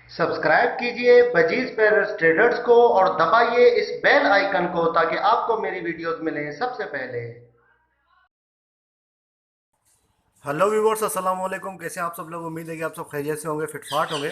Subscribe कीजिए budgies पैरस traders को और दबाइए इस बेल आइकन को ताकि आपको मेरी वीडियोस मिलें सबसे पहले। हेलो व्यूवर्स, अस्सलाम वालेकुम। कैसे हैं आप सब लोग? उम्मीद है कि आप सब खैरियत से होंगे, फिटफाट होंगे।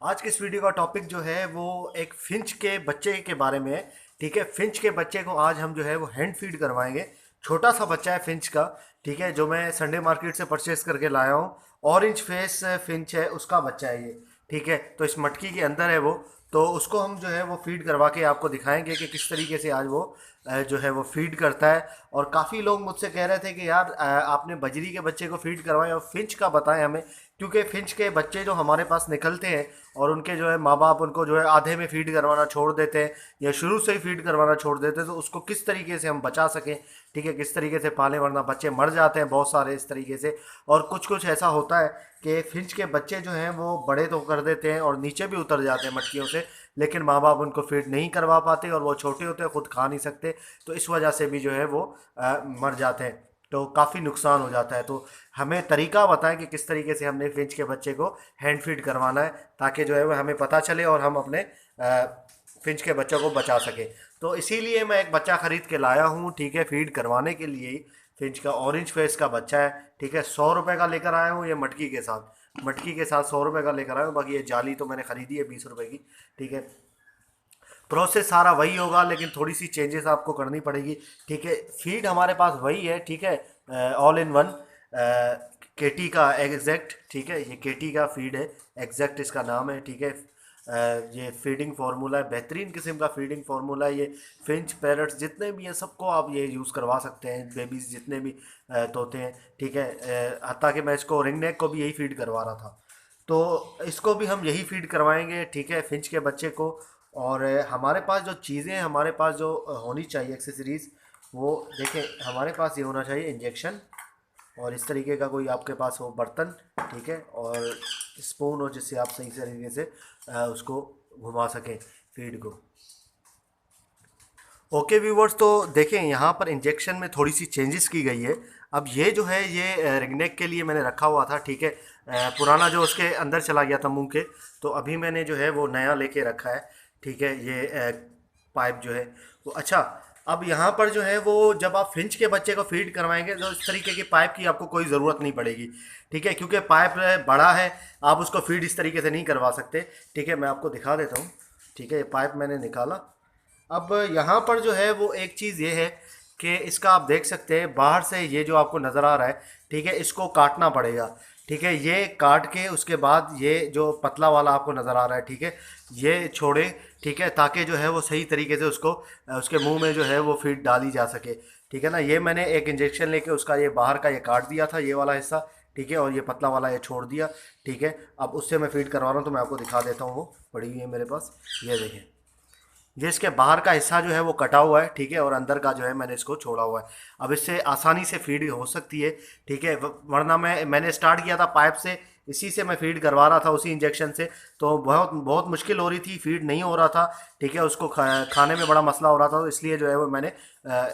आज की इस वीडियो का टॉपिक जो है वो एक फिंच के बच्चे के बारे में है। ठीक है, फिंच के बच्चे को आज हम जो है वो हैंड फीड करवाएंगे। छोटा सा बच्चा है फिंच का। ठीक है, जो मैं संडे मार्केट से परचेस करके लाया हूँ। ऑरेंज फेस फिंच है, उसका बच्चा है ये। ठीक है, तो इस मटकी के अंदर है वो। तो उसको हम जो है वो फीड करवा के आपको दिखाएंगे कि किस तरीके से आज वो जो है वो फीड करता है। और काफ़ी लोग मुझसे कह रहे थे कि यार आपने बजरी के बच्चे को फीड करवाएं और फिंच का बताएं हमें, क्योंकि फिंच के बच्चे जो हमारे पास निकलते हैं और उनके जो है माँ बाप उनको जो है आधे में फीड करवाना छोड़ देते हैं या शुरू से ही फीड करवाना छोड़ देते हैं, तो उसको किस तरीके से हम बचा सकें। ठीक है, किस तरीके से पालें, वरना बच्चे मर जाते हैं बहुत सारे इस तरीके से। और कुछ कुछ ऐसा होता है कि फिंच के बच्चे जो हैं वो बड़े तो कर देते हैं और नीचे भी उतर जाते हैं मटकियों से, लेकिन माँ बाप उनको फीड नहीं करवा पाते और वो छोटे होते हैं, खुद खा नहीं सकते। तो इस वजह से भी जो है वो मर जाते हैं। तो काफ़ी नुकसान हो जाता है। तो हमें तरीका बताएं कि किस तरीके से हमने फिंच के बच्चे को हैंड फीड करवाना है, ताकि जो है वो हमें पता चले और हम अपने फिंच के बच्चों को बचा सकें। तो इसीलिए मैं एक बच्चा ख़रीद के लाया हूँ, ठीक है, फीड करवाने के लिए ही। फिंच का ऑरेंज फेस का बच्चा है। ठीक है, 100 रुपये का लेकर आया हूँ ये मटकी के साथ। मटकी के साथ 100 रुपये का लेकर आया हूँ। बाकी ये जाली तो मैंने ख़रीदी है 20 रुपये की। ठीक है, प्रोसेस सारा वही होगा, लेकिन थोड़ी सी चेंजेस आपको करनी पड़ेगी। ठीक है, फीड हमारे पास वही है। ठीक है, ऑल इन वन केटी का एग्जैक्ट। ठीक है, ये केटी का फीड है, एग्जैक्ट इसका नाम है। ठीक है, ये फीडिंग फार्मूला है, बेहतरीन किस्म का फीडिंग फार्मूला है ये। फिंच पैरट्स जितने भी हैं सबको आप ये यूज़ करवा सकते हैं, बेबीज जितने भी तोते हैं। ठीक है, हत्ता कि मैं इसको रिंग नेक को भी यही फीड करवा रहा था, तो इसको भी हम यही फीड करवाएंगे। ठीक है, फिंच के बच्चे को। और हमारे पास जो चीज़ें, हमारे पास जो होनी चाहिए एक्सेसरीज़, वो देखें, हमारे पास ये होना चाहिए इंजेक्शन, और इस तरीके का कोई आपके पास हो बर्तन। ठीक है, और स्पून, और जिससे आप सही तरीके से उसको घुमा सकें फीड को। ओके व्यूवर्स, तो देखें यहाँ पर इंजेक्शन में थोड़ी सी चेंजेस की गई है। अब ये जो है ये रिंगनेक के लिए मैंने रखा हुआ था। ठीक है, पुराना जो उसके अंदर चला गया था मुंह के, तो अभी मैंने जो है वो नया लेके रखा है। ठीक है, ये पाइप जो है वो। अच्छा, अब यहाँ पर जो है वो जब आप फिंच के बच्चे को फीड करवाएंगे तो इस तरीके की पाइप की आपको कोई ज़रूरत नहीं पड़ेगी। ठीक है, क्योंकि पाइप बड़ा है, आप उसको फीड इस तरीके से नहीं करवा सकते। ठीक है, मैं आपको दिखा देता हूँ। ठीक है, ये पाइप मैंने निकाला। अब यहाँ पर जो है वो एक चीज़ ये है कि इसका आप देख सकते हैं बाहर से ये जो आपको नज़र आ रहा है। ठीक है, इसको काटना पड़ेगा। ठीक है, ये काट के उसके बाद ये जो पतला वाला आपको नज़र आ रहा है, ठीक है, ये छोड़े। ठीक है, ताकि जो है वो सही तरीके से उसको उसके मुंह में जो है वो फीड डाली जा सके। ठीक है ना, ये मैंने एक इंजेक्शन लेके उसका ये बाहर का ये काट दिया था, ये वाला हिस्सा। ठीक है, और ये पतला वाला ये छोड़ दिया। ठीक है, अब उससे मैं फीड करवा रहा हूँ, तो मैं आपको दिखा देता हूँ। वो पड़ी हुई है मेरे पास, ये देखें। ये इसके बाहर का हिस्सा जो है वो कटा हुआ है। ठीक है, और अंदर का जो है मैंने इसको छोड़ा हुआ है। अब इससे आसानी से फीड हो सकती है। ठीक है, वरना मैंने स्टार्ट किया था पाइप से, इसी से मैं फीड करवा रहा था, उसी इंजेक्शन से। तो बहुत बहुत मुश्किल हो रही थी, फीड नहीं हो रहा था। ठीक है, उसको खाने में बड़ा मसला हो रहा था, तो इसलिए जो है वो मैंने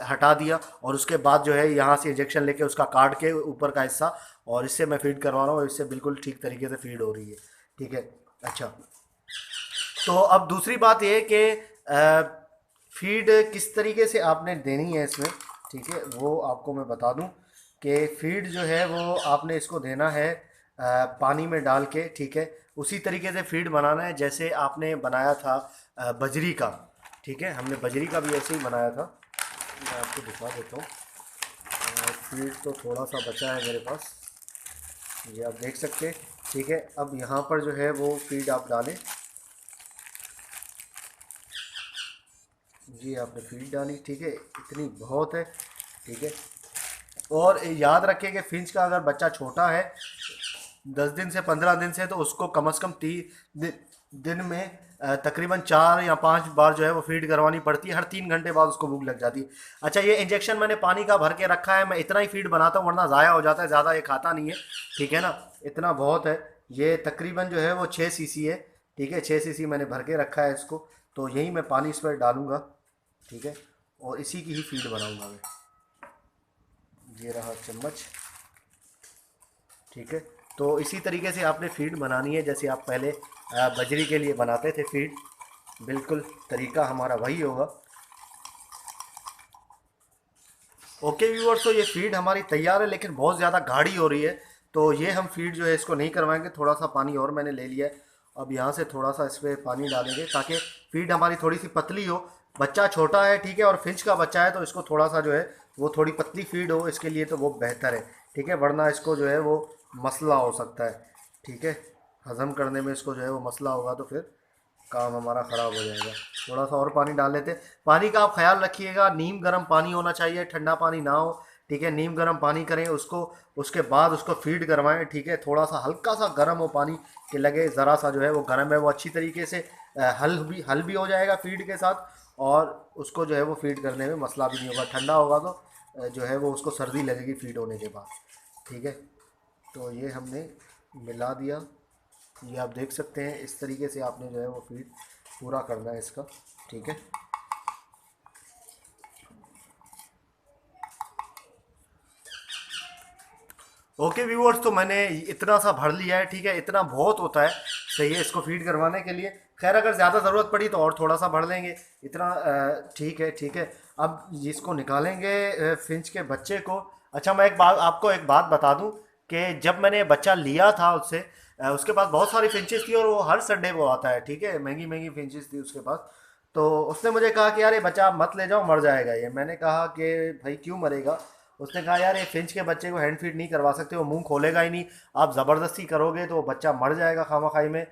हटा दिया। और उसके बाद जो है यहाँ से इंजेक्शन लेके उसका काट के ऊपर का हिस्सा, और इससे मैं फीड करवा रहा हूँ, और इससे बिल्कुल ठीक तरीके से फीड हो रही है। ठीक है, अच्छा, तो अब दूसरी बात ये है कि फीड किस तरीके से आपने देनी है इसमें। ठीक है, वो आपको मैं बता दूं कि फीड जो है वो आपने इसको देना है पानी में डाल के। ठीक है, उसी तरीके से फीड बनाना है जैसे आपने बनाया था बजरी का। ठीक है, हमने बजरी का भी ऐसे ही बनाया था। मैं आपको दिखा देता हूँ। फीड तो थोड़ा सा बचा है मेरे पास, ये आप देख सकते हैं। ठीक है, अब यहाँ पर जो है वो फीड आप डालें। जी, आपने फीड डाली। ठीक है, इतनी बहुत है। ठीक है, और याद रखें कि फिंच का अगर बच्चा छोटा है, 10 दिन से 15 दिन से, तो उसको कम से कम 30 दिन में तकरीबन 4 या 5 बार जो है वो फीड करवानी पड़ती है। हर 3 घंटे बाद उसको भूख लग जाती है। अच्छा, ये इंजेक्शन मैंने पानी का भर के रखा है, मैं इतना ही फीड बनाता हूँ, वरना ज़ाया हो जाता है, ज़्यादा ये खाता नहीं है। ठीक है ना, इतना बहुत है। ये तकरीबन जो है वो 6 सीसी है। ठीक है, 6 सीसी मैंने भर के रखा है इसको। तो यही मैं पानी इस पर डालूँगा। ठीक है, और इसी की ही फीड बनाऊंगा मैं। ये रहा चम्मच। ठीक है, तो इसी तरीके से आपने फीड बनानी है जैसे आप पहले बजरी के लिए बनाते थे फीड, बिल्कुल तरीका हमारा वही होगा। ओके व्यूअर्स, तो ये फीड हमारी तैयार है लेकिन बहुत ज़्यादा गाढ़ी हो रही है, तो ये हम फीड जो है इसको नहीं करवाएंगे। थोड़ा सा पानी और मैंने ले लिया है, अब यहाँ से थोड़ा सा इस पर पानी डालेंगे ताकि फीड हमारी थोड़ी सी पतली हो। बच्चा छोटा है, ठीक है, और फिंच का बच्चा है तो इसको थोड़ा सा जो है वो थोड़ी पतली फीड हो इसके लिए तो वो बेहतर है, ठीक है, वरना इसको जो है वो मसला हो सकता है, ठीक है, हज़म करने में इसको जो है वो मसला होगा तो फिर काम हमारा ख़राब हो जाएगा। थोड़ा सा और पानी डाल लेते हैं। पानी का आप ख्याल रखिएगा, नीम गर्म पानी होना चाहिए, ठंडा पानी ना हो, ठीक है। नीम गर्म पानी करें उसको, उसके बाद उसको फीड करवाएं, ठीक है। थोड़ा सा हल्का सा गर्म हो पानी कि लगे ज़रा सा जो है वो गर्म है, वो अच्छी तरीके से हल भी हो जाएगा फीड के साथ, और उसको जो है वो फीड करने में मसला भी नहीं होगा। ठंडा होगा तो जो है वो उसको सर्दी लगेगी फीड होने के बाद, ठीक है। तो ये हमने मिला दिया, ये आप देख सकते हैं, इस तरीके से आपने जो है वो फीड पूरा करना है इसका, ठीक है। ओके व्यूअर्स, तो मैंने इतना सा भर लिया है, ठीक है, इतना बहुत होता है, सही है इसको फीड करवाने के लिए। खैर अगर ज़्यादा ज़रूरत पड़ी तो और थोड़ा सा भर लेंगे, इतना ठीक है, ठीक है। अब इसको निकालेंगे फिंच के बच्चे को। अच्छा, मैं एक बात बता दूं कि जब मैंने बच्चा लिया था उससे, उसके पास बहुत सारी फिंचेस थी और वो हर संडे को आता है, ठीक है, महंगी महंगी फिंचेस थी उसके पास। तो उसने मुझे कहा कि यार ये बच्चा मत ले जाओ, मर जाएगा ये। मैंने कहा कि भाई क्यों मरेगा? उसने कहा यार ये फिंच के बच्चे को हैंड फीड नहीं करवा सकते, वो मुंह खोलेगा ही नहीं, आप ज़बरदस्ती करोगे तो वो बच्चा मर जाएगा खामा खाई में,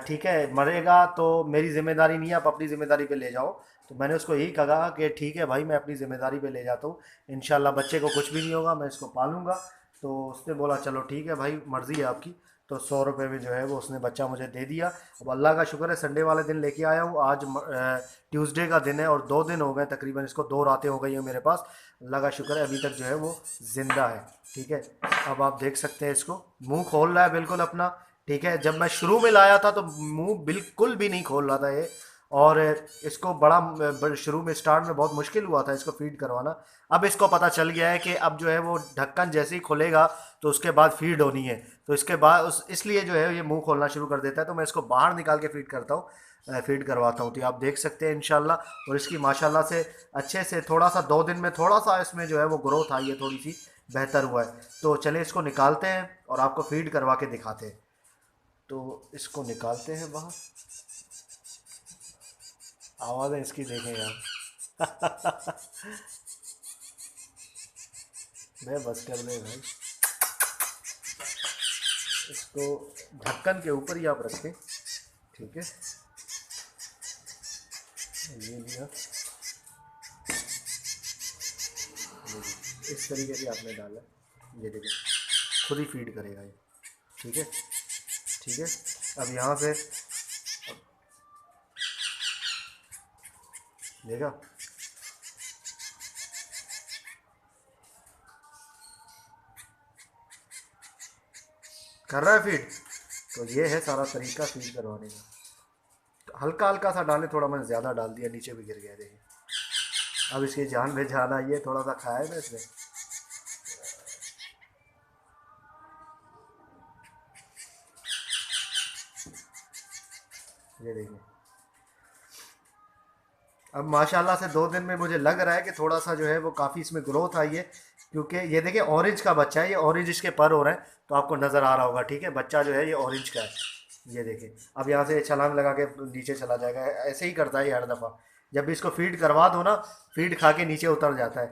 ठीक है, मरेगा तो मेरी जिम्मेदारी नहीं है, आप अपनी ज़िम्मेदारी पे ले जाओ। तो मैंने उसको यही कहा कि ठीक है भाई, मैं अपनी ज़िम्मेदारी पे ले जाता हूँ, इंशाल्लाह बच्चे को कुछ भी नहीं होगा, मैं इसको पालूंगा। तो उसने बोला चलो ठीक है भाई, मर्ज़ी है आपकी। तो 100 रुपये में जो है वो उसने बच्चा मुझे दे दिया। अब अल्लाह का शुक्र है संडे वाले दिन लेके आया हूँ, आज ट्यूसडे का दिन है और 2 दिन हो गए तकरीबन, इसको 2 रातें हो गई हैं मेरे पास। अल्लाह का शुक्र है अभी तक जो है वो ज़िंदा है, ठीक है। अब आप देख सकते हैं इसको मुंह खोल रहा है बिल्कुल अपना, ठीक है। जब मैं शुरू में लाया था तो मुंह बिल्कुल भी नहीं खोल रहा था ये, और इसको शुरू में स्टार्ट में बहुत मुश्किल हुआ था इसको फीड करवाना। अब इसको पता चल गया है कि अब जो है वो ढक्कन जैसे ही खुलेगा तो उसके बाद फीड होनी है, तो इसके बाद इसलिए जो है ये मुंह खोलना शुरू कर देता है। तो मैं इसको बाहर निकाल के फीड करता हूँ, फीड करवाता हूँ। तो आप देख सकते हैं इंशाल्लाह, और इसकी माशाल्लाह से अच्छे से थोड़ा सा 2 दिन में थोड़ा सा इसमें जो है वो ग्रोथ आई है, थोड़ी सी बेहतर हुआ है। तो चलिए इसको निकालते हैं और आपको फीड करवा के दिखाते हैं। तो इसको निकालते हैं बाहर, आवाज़ें इसकी देखें यार। मैं बस कर दे भाई, इसको ढक्कन के ऊपर ही आप रखें, ठीक है। ये लिया, इस तरीके से आपने डाला, ये देखिए खुद ही फीड करेगा ये, ठीक है, ठीक है। अब यहाँ से देखा, कर रहा है फीड। तो ये है सारा तरीका फीड करवाने का। तो हल्का हल्का सा डालें, थोड़ा मैंने ज़्यादा डाल दिया, नीचे भी गिर गया, देखिए। अब इसकी जान में जान आई है, थोड़ा सा खाया ना इसने। ये देखिए, अब माशाल्लाह से 2 दिन में मुझे लग रहा है कि थोड़ा सा जो है वो काफ़ी इसमें ग्रोथ आई है, क्योंकि ये देखिए ऑरेंज का बच्चा है, ये ऑरेंज इसके पर हो रहे हैं, तो आपको नज़र आ रहा होगा, ठीक है। बच्चा जो है ये ऑरेंज का है, ये देखिए। अब यहाँ से छलांग लगा के नीचे चला जाएगा, ऐसे ही करता है ये हर दफ़ा। जब भी इसको फीड करवा दो ना, फीड खा के नीचे उतर जाता है।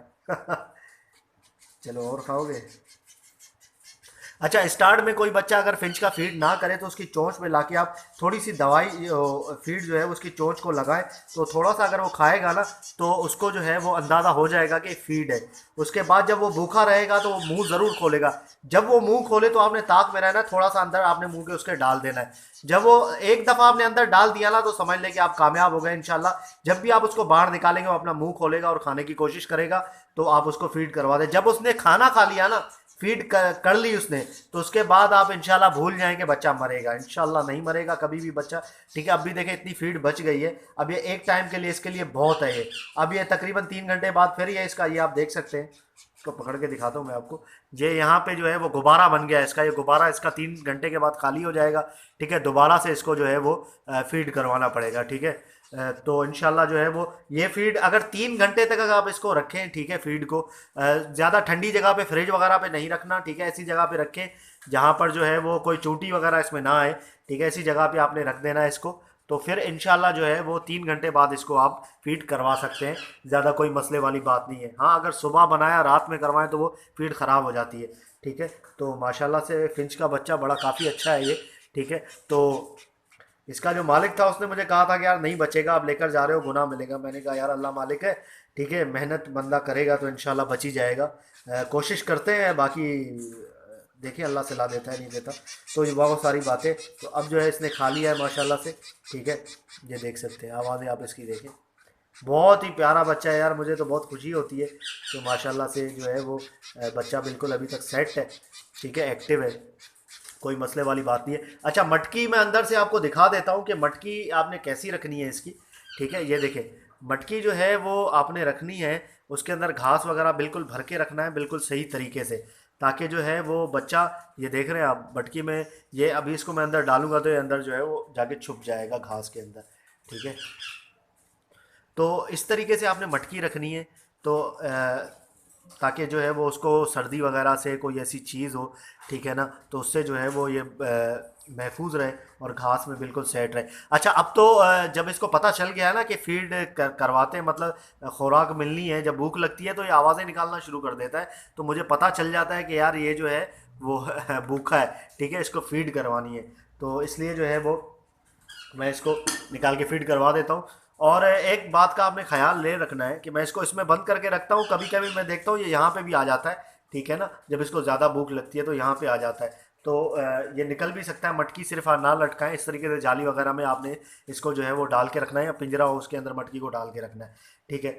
चलो और खाओगे? अच्छा, स्टार्ट में कोई बच्चा अगर फिंच का फीड ना करे तो उसकी चोंच में लाके आप थोड़ी सी दवाई फीड जो है उसकी चोंच को लगाएं, तो थोड़ा सा अगर वो खाएगा ना तो उसको जो है वो अंदाज़ा हो जाएगा कि फीड है। उसके बाद जब वो भूखा रहेगा तो वो मुंह ज़रूर खोलेगा। जब वो मुंह खोले तो आपने ताक में रहना, थोड़ा सा अंदर आपने मुंह के उसके डाल देना है। जब वो एक दफ़ा आपने अंदर डाल दिया ना तो समझ लें कि आप कामयाब हो गए इंशाल्लाह। जब भी आप उसको बाहर निकालेंगे वो अपना मुंह खोलेगा और खाने की कोशिश करेगा, तो आप उसको फीड करवा दें। जब उसने खाना खा लिया ना, फीड कर ली उसने, तो उसके बाद आप इंशाल्लाह भूल जाएंगे बच्चा मरेगा, इंशाल्लाह नहीं मरेगा कभी भी बच्चा, ठीक है। अब भी देखें इतनी फीड बच गई है, अब ये एक टाइम के लिए इसके लिए बहुत है ये। अब ये तकरीबन 3 घंटे बाद फिर ये इसका, ये आप देख सकते हैं, इसको पकड़ के दिखाता हूँ मैं आपको। ये यहाँ पे जो है वो गुब्बारा बन गया है इसका, ये गुब्बारा इसका 3 घंटे के बाद खाली हो जाएगा। ठीक है, दोबारा से इसको जो है वो फीड करवाना पड़ेगा। ठीक है, तो इंशाल्लाह जो है वो ये फीड अगर 3 घंटे तक अगर आप इसको रखें, ठीक है, फीड को ज़्यादा ठंडी जगह पे, फ्रिज वगैरह पे नहीं रखना। ठीक है, ऐसी जगह पे रखें जहाँ पर जो है वो कोई चूंटी वगैरह इसमें ना आए। ठीक है, ऐसी जगह पे आपने रख देना है इसको। तो फिर इंशाल्लाह जो है वो 3 घंटे बाद इसको आप फीड करवा सकते हैं। ज़्यादा कोई मसले वाली बात नहीं है। हाँ, अगर सुबह बनाया रात में करवाएं तो वो फीड ख़राब हो जाती है। ठीक है, तो माशाल्लाह से फिंच का बच्चा बड़ा काफ़ी अच्छा है ये। ठीक है, तो इसका जो मालिक था उसने मुझे कहा था कि यार नहीं बचेगा, आप लेकर जा रहे हो गुनाह मिलेगा। मैंने कहा यार अल्लाह मालिक है। ठीक है, मेहनत बंदा करेगा तो इंशाल्लाह बच ही जाएगा। कोशिश करते हैं, बाकी देखिए अल्लाह से ला देता है नहीं देता। तो ये बहुत सारी बातें। तो अब जो है इसने खा लिया है माशाल्लाह से। ठीक है, ये देख सकते हैं, आवाज़ें आप इसकी देखें। बहुत ही प्यारा बच्चा है यार, मुझे तो बहुत खुशी होती है। तो माशाल्लाह से जो है वो बच्चा बिल्कुल अभी तक सेट है। ठीक है, एक्टिव है, कोई मसले वाली बात नहीं है। अच्छा, मटकी मैं अंदर से आपको दिखा देता हूँ कि मटकी आपने कैसी रखनी है इसकी। ठीक है, ये देखें, मटकी जो है वो आपने रखनी है, उसके अंदर घास वगैरह बिल्कुल भर के रखना है, बिल्कुल सही तरीके से, ताकि जो है वो बच्चा, ये देख रहे हैं आप मटकी में, ये अभी इसको मैं अंदर डालूंगा तो ये अंदर जो है वो जाके छुप जाएगा घास के अंदर। ठीक है, तो इस तरीके से आपने मटकी रखनी है। तो ताकि जो है वो उसको सर्दी वगैरह से कोई ऐसी चीज़ हो, ठीक है ना, तो उससे जो है वो ये महफूज रहे और घास में बिल्कुल सेट रहे। अच्छा, अब तो जब इसको पता चल गया है ना कि फीड करवाते हैं, मतलब खुराक मिलनी है, जब भूख लगती है तो ये आवाज़ें निकालना शुरू कर देता है। तो मुझे पता चल जाता है कि यार ये जो है वो भूखा है। ठीक है, इसको फीड करवानी है, तो इसलिए जो है वो मैं इसको निकाल के फीड करवा देता हूँ। और एक बात का आपने ख्याल ले रखना है कि मैं इसको इसमें बंद करके रखता हूँ, कभी कभी मैं देखता हूँ ये यहाँ पे भी आ जाता है। ठीक है ना, जब इसको ज़्यादा भूख लगती है तो यहाँ पे आ जाता है। तो ये निकल भी सकता है। मटकी सिर्फ ना लटकाएं, इस तरीके से जाली वगैरह में आपने इसको जो है वो डाल के रखना है, या पिंजरा हो उसके अंदर मटकी को डाल के रखना है। ठीक है,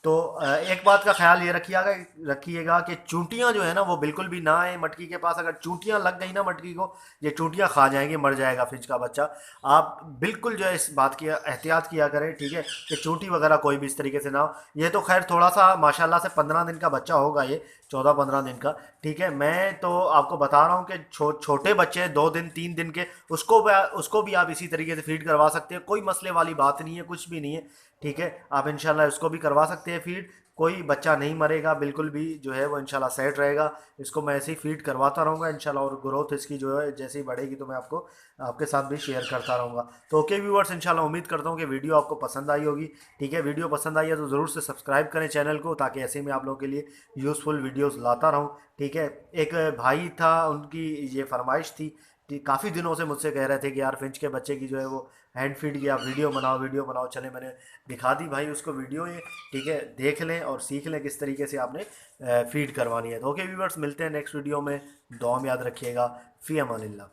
तो एक बात का ख्याल ये रखिएगा कि चूंटियां जो है ना वो बिल्कुल भी ना आए मटकी के पास। अगर चूंटियां लग गई ना मटकी को, ये चूंटियां खा जाएंगे, मर जाएगा फिंच का बच्चा। आप बिल्कुल जो है इस बात की एहतियात किया करें। ठीक है, कि चूंटी वगैरह कोई भी इस तरीके से ना हो। ये तो खैर थोड़ा सा माशाल्लाह से 15 दिन का बच्चा होगा, ये 14-15 दिन का। ठीक है, मैं तो आपको बता रहा हूँ कि छोटे बच्चे 2 दिन 3 दिन के, उसको भी आप इसी तरीके से फीड करवा सकते हैं, कोई मसले वाली बात नहीं है, कुछ भी नहीं है। ठीक है, आप इंशाल्लाह इसको भी करवा सकते हैं फीड, कोई बच्चा नहीं मरेगा, बिल्कुल भी जो है वो इंशाल्लाह सेट रहेगा। इसको मैं ऐसे ही फीड करवाता रहूँगा इंशाल्लाह, और ग्रोथ इसकी जो है जैसे ही बढ़ेगी तो मैं आपको आपके साथ भी शेयर करता रहूँगा। तो ओके व्यूअर्स, इंशाल्लाह उम्मीद करता हूँ कि वीडियो आपको पसंद आई होगी। ठीक है, वीडियो पसंद आई है तो ज़रूर से सब्सक्राइब करें चैनल को, ताकि ऐसे ही मैं आप लोगों के लिए यूज़फुल वीडियोज़ लाता रहूँ। ठीक है, एक भाई था, उनकी ये फरमाइश थी कि काफ़ी दिनों से मुझसे कह रहे थे कि यार फिंच के बच्चे की जो है वो हैंड फीड की आप वीडियो बनाओ, वीडियो बनाओ। चले, मैंने दिखा दी भाई उसको वीडियो ये। ठीक है, देख लें और सीख लें किस तरीके से आपने फीड करवानी है। तो ओके व्यूवर्स, मिलते हैं नेक्स्ट वीडियो में। दुआ में याद रखिएगा। फ़ी अमानिल्लाह।